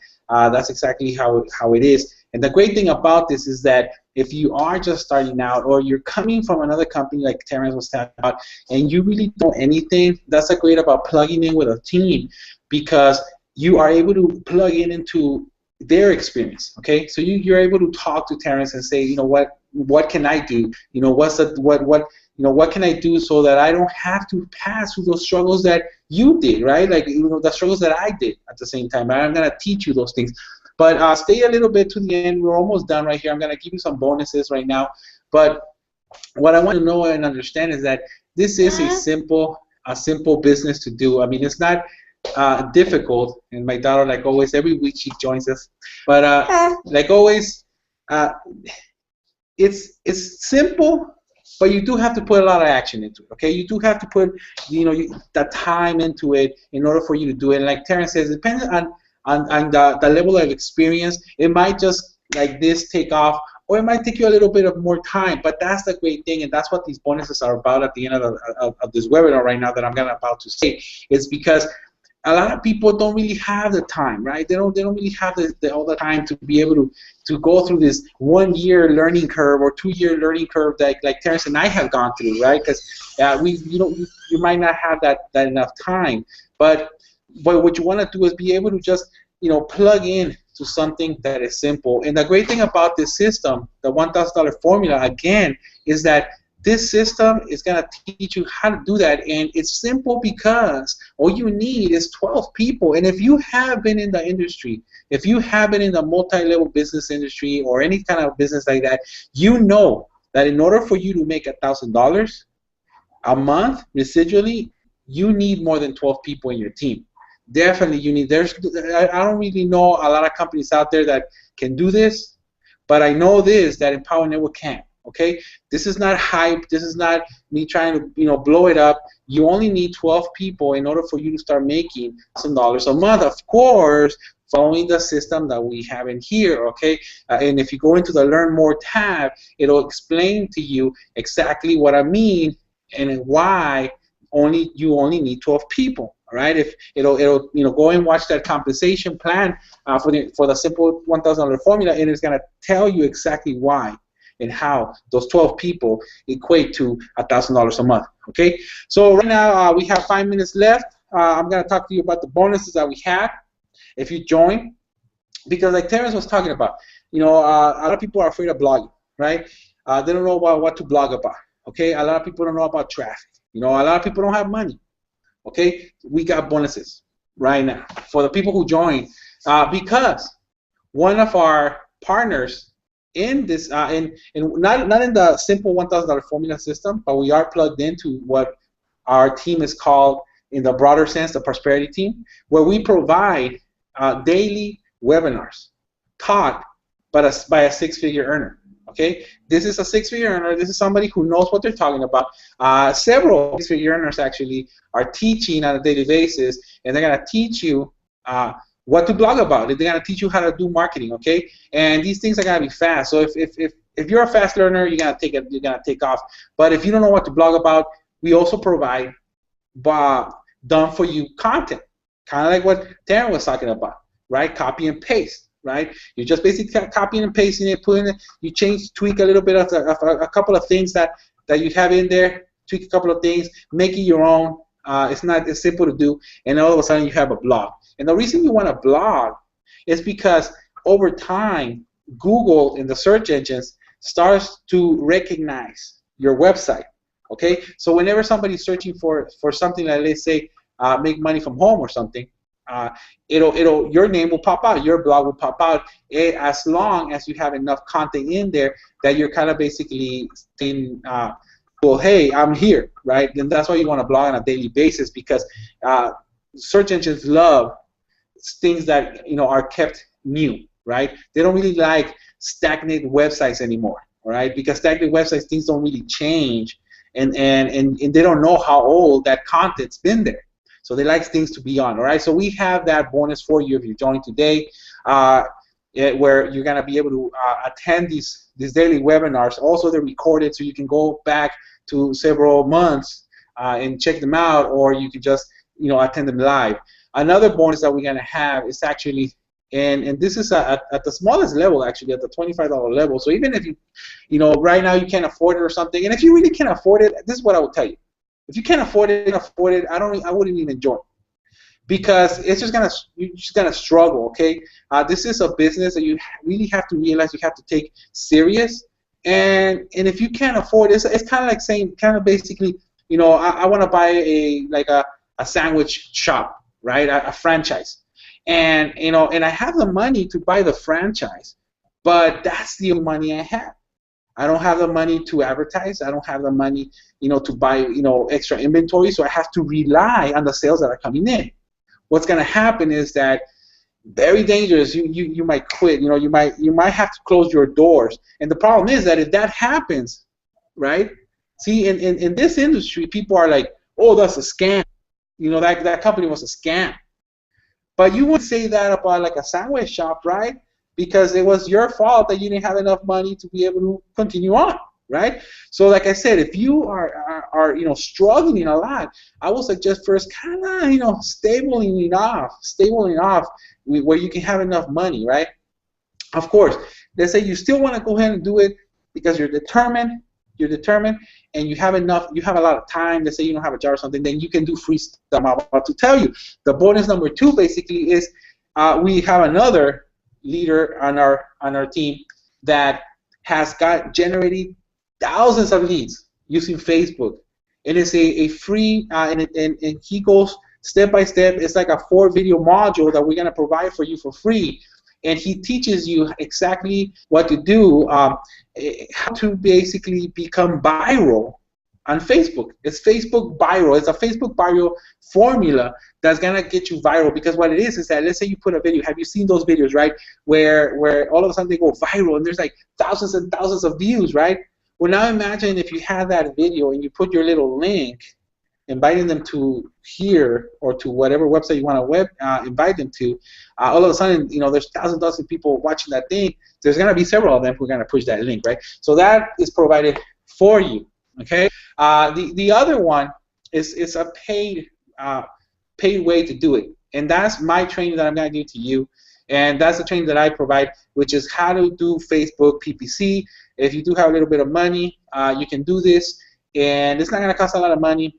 That's exactly how it is. And the great thing about this is that if you are just starting out or you're coming from another company like Terrence was talking about and you really don't know anything, that's the great about plugging in with a team because you are able to plug in into their experience. Okay, so you're able to talk to Terrence and say, you know what can I do? You know what can I do so that I don't have to pass through those struggles that you did, right? Like the struggles that I did at the same time. I'm gonna teach you those things. But stay a little bit to the end. We're almost done right here. I'm gonna give you some bonuses right now. But what I want to know and understand is that this is a simple business to do. I mean, it's not difficult. And my daughter, like always, every week she joins us. But like always, uh, it's simple, but you do have to put a lot of action into it. Okay, you do have to put the time into it in order for you to do it. And like Terrence says, depending on the level of experience, it might just like this take off, or it might take you a little bit of more time. But that's the great thing, and that's what these bonuses are about at the end of this webinar right now that I'm about to say. It's because a lot of people don't really have the time, right? They don't really have all the time to be able to go through this 1 year learning curve or 2 year learning curve that like Terrence and I have gone through, right? Because you might not have that enough time. But what you want to do is be able to just plug in to something that is simple. And the great thing about this system, the $1,000 formula, again, is that this system is going to teach you how to do that, and it's simple because all you need is 12 people. And if you have been in the industry, if you have been in the multi-level business industry or any kind of business like that, you know that in order for you to make $1,000 a month residually, you need more than 12 people in your team. Definitely you need. I don't really know a lot of companies out there that can do this, but I know that Empower Network can. Okay, this is not hype. This is not me trying to blow it up. You only need 12 people in order for you to start making some dollars a month. Of course, following the system that we have in here. Okay, and if you go into the Learn More tab, it'll explain to you exactly what I mean and why you only need 12 people. All right, if it'll go and watch that compensation plan for the simple $1,000 formula, and it's gonna tell you exactly why and how those 12 people equate to $1,000 a month. Okay, so right now we have 5 minutes left. I'm gonna talk to you about the bonuses that we have if you join, because like Terrence was talking about, a lot of people are afraid of blogging, right? They don't know about what to blog about. Okay, a lot of people don't know about traffic. A lot of people don't have money. Okay, we got bonuses right now for the people who join because one of our partners in this, not in the simple $1,000 formula system, but we are plugged into what our team is called, in the broader sense, the prosperity team, where we provide daily webinars taught by a six-figure earner. Okay, this is a six-figure earner. This is somebody who knows what they're talking about. Several six-figure earners actually are teaching on a daily basis, and they're gonna teach you what to blog about. They're gonna teach you how to do marketing. Okay, and these things are gonna be fast. So if you're a fast learner, you're gonna take off. But if you don't know what to blog about, we also provide done for you content, kind of like what Darren was talking about, right? Copy and paste, right? You're just basically copying and pasting it, putting it, you change, tweak a little bit of a couple of things that you have in there, tweak a couple of things, make it your own. It's simple to do, and all of a sudden you have a blog. And the reason you want a blog is because over time, Google in the search engines starts to recognize your website. Okay, so whenever somebody's searching for something like, let's say, make money from home or something, your name will pop out, your blog will pop out, as long as you have enough content in there that you're kind of basically saying, well, hey, I'm here, right? And that's why you want to blog on a daily basis, because search engines love things that are kept new, right? They don't really like stagnant websites anymore, all right? Because stagnant websites, things don't really change. And they don't know how old that content's been there. So they like things to be on, all right? So we have that bonus for you if you join today, where you're going to be able to attend these daily webinars. Also, they're recorded, so you can go back to several months and check them out, or you can just attend them live. Another bonus that we're going to have is actually, and this is at the smallest level, actually, at the $25 level. So even if right now you can't afford it or something, and if you really can't afford it, this is what I would tell you. If you can't afford it, I wouldn't even join, because you're just gonna struggle. Okay, this is a business that you really have to realize you have to take serious, and if you can't afford it, it's kind of like saying, kind of basically, I want to buy a sandwich shop, right? A franchise. And and I have the money to buy the franchise, but that's the money I have. I don't have the money to advertise. I don't have the money, to buy, extra inventory. So I have to rely on the sales that are coming in. What's going to happen is that, very dangerous. You might quit. You might have to close your doors. And the problem is that if that happens, right? See, in this industry, people are like, oh, that's a scam. That company was a scam. But you wouldn't say that about like a sandwich shop, right? Because it was your fault that you didn't have enough money to be able to continue on, right? So like I said, if you are struggling a lot, I would suggest first kind of stabling off where you can have enough money, right? Of course, let's say you still want to go ahead and do it because you're determined, and you have a lot of time. Let's say you don't have a job or something, then you can do free stuff. I'm about to tell you. The bonus number 2 basically is we have another leader on our team that has generated thousands of leads using Facebook. It is a free, and he goes step by step. It's like a 4-video module that we're going to provide for you for free. And he teaches you exactly what to do, how to basically become viral on Facebook. It's Facebook viral. It's a Facebook viral formula that's gonna get you viral, because what it is that, let's say you put a video. Have you seen those videos, right? Where all of a sudden they go viral and there's like thousands and thousands of views, right? Well, now imagine if you have that video and you put your little link, inviting them to here or to whatever website you want to invite them to. All of a sudden, there's thousands of people watching that thing. There's going to be several of them who are going to push that link, right? So that is provided for you, okay? The other one is a paid way to do it, and that's my training that I'm going to give to you, and that's the training that I provide, which is how to do Facebook PPC. If you do have a little bit of money, you can do this, and it's not going to cost a lot of money.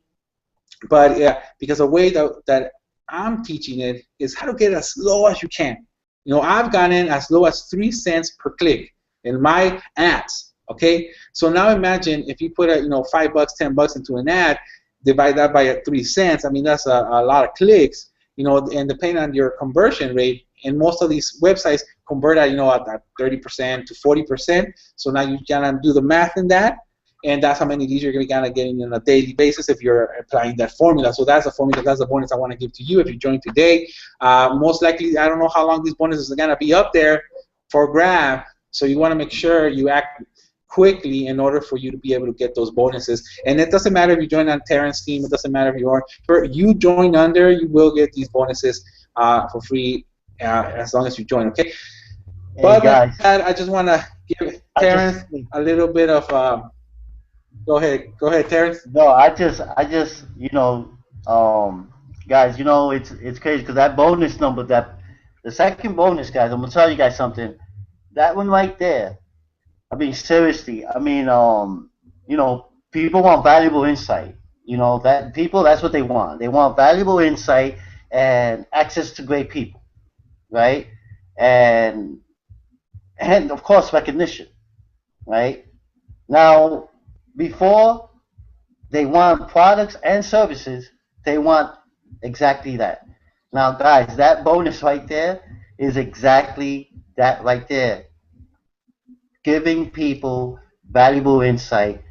But yeah, because the way that I'm teaching it is how to get it as low as you can. I've gotten as low as 3 cents per click in my ads. Okay, so now imagine if you put $5, $10 into an ad, divide that by 3 cents. I mean, that's a lot of clicks. And depending on your conversion rate and most of these websites convert at, at 30% to 40%. So now you can do the math in that, and that's how many leads you're going to be getting on a daily basis if you're applying that formula. So that's the formula, that's the bonus I want to give to you if you join today. Most likely, I don't know how long these bonuses are going to be up there for grab, so you want to make sure you act quickly in order for you to be able to get those bonuses. And it doesn't matter if you join on Terrence's team, it doesn't matter if you join under, you will get these bonuses for free as long as you join, okay? Hey but guys, I just want to give Terrence a little bit of go ahead, Terrence. no, guys, it's crazy because that bonus number, the second bonus, guys, I'm gonna tell you guys something. That one right there. I mean, seriously. I mean, people want valuable insight. That's what they want. They want valuable insight and access to great people, right? And and of course recognition, right? Now, before they want products and services, they want exactly that. Now, guys, that bonus right there is exactly that right there. Giving people valuable insight.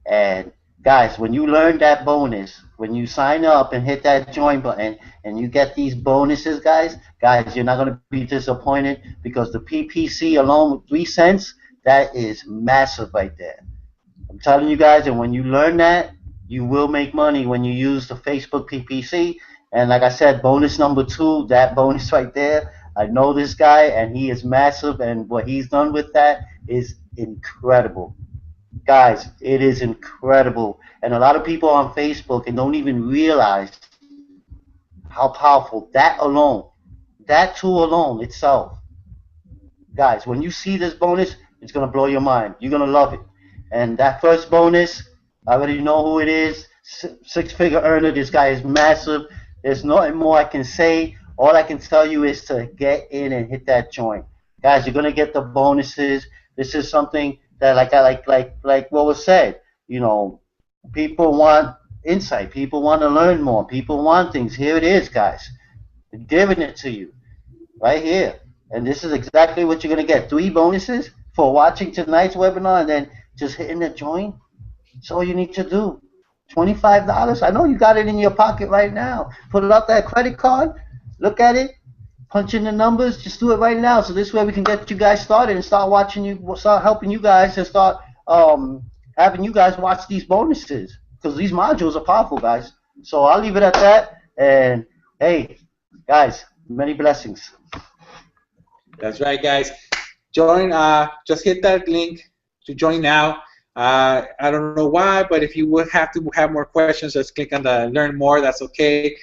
And guys, when you learn that bonus, when you sign up and hit that join button and you get these bonuses, guys, you're not going to be disappointed because the PPC alone with 3 cents, that is massive right there. I'm telling you guys, and when you learn that, you will make money when you use the Facebook PPC. And like I said, bonus number 2, that bonus right there, I know this guy and he is massive, and what he's done with that is incredible. Guys, it is incredible. And a lot of people on Facebook and don't even realize how powerful that tool alone itself. Guys, when you see this bonus, it's going to blow your mind. You're going to love it. And that first bonus, I already know who it is. Six-figure earner. This guy is massive. There's nothing more I can say. All I can tell you is to get in and hit that joint. Guys, you're going to get the bonuses. This is something that, like what was said, people want insight. People want to learn more. People want things. Here it is, guys. They're giving it to you right here. And this is exactly what you're going to get. 3 bonuses for watching tonight's webinar and then just hitting the join. That's all you need to do. $25. I know you got it in your pocket right now. Put it out that credit card. Look at it. Punch in the numbers. Just do it right now. So this way we can get you guys started and start helping you guys, and start having you guys watch these bonuses, because these modules are powerful, guys. So I'll leave it at that. And hey, guys, many blessings. That's right, guys. Join. Just hit that link to join now. I don't know why, but if you would have to have more questions, just click on the Learn More. That's okay.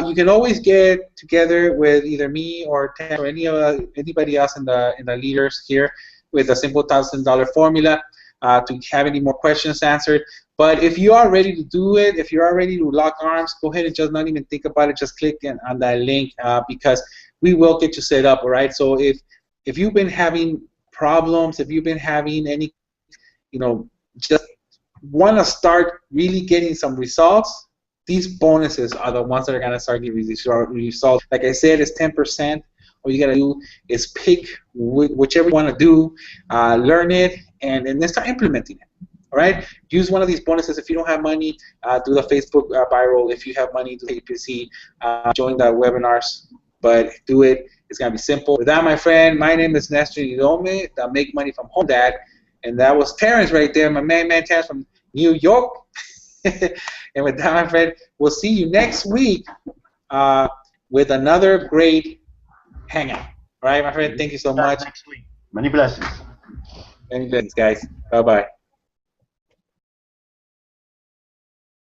You can always get together with either me or Ted or anybody else in the leaders here with a simple $1,000 formula to have any more questions answered. But if you are ready to do it, if you are ready to lock arms, go ahead and just not even think about it. Just click on that link because we will get you set up. All right. So if you've been having problems, if you've been having any, just want to start really getting some results, these bonuses are the ones that are going to start giving these results. Like I said, it's 10%. All you got to do is pick whichever you want to do, learn it, and then start implementing it. All right? Use one of these bonuses. If you don't have money, do the Facebook buy roll. If you have money, do the APC, join the webinars. But do it. It's going to be simple. With that, my friend, my name is Nestor Idome, the Make Money from Home Dad. And that was Terrence right there, my man Terrence from New York. And with that, my friend, we'll see you next week with another great hangout. All right, my friend, thank you so much. Next week. Many blessings. Many blessings, guys. Bye-bye.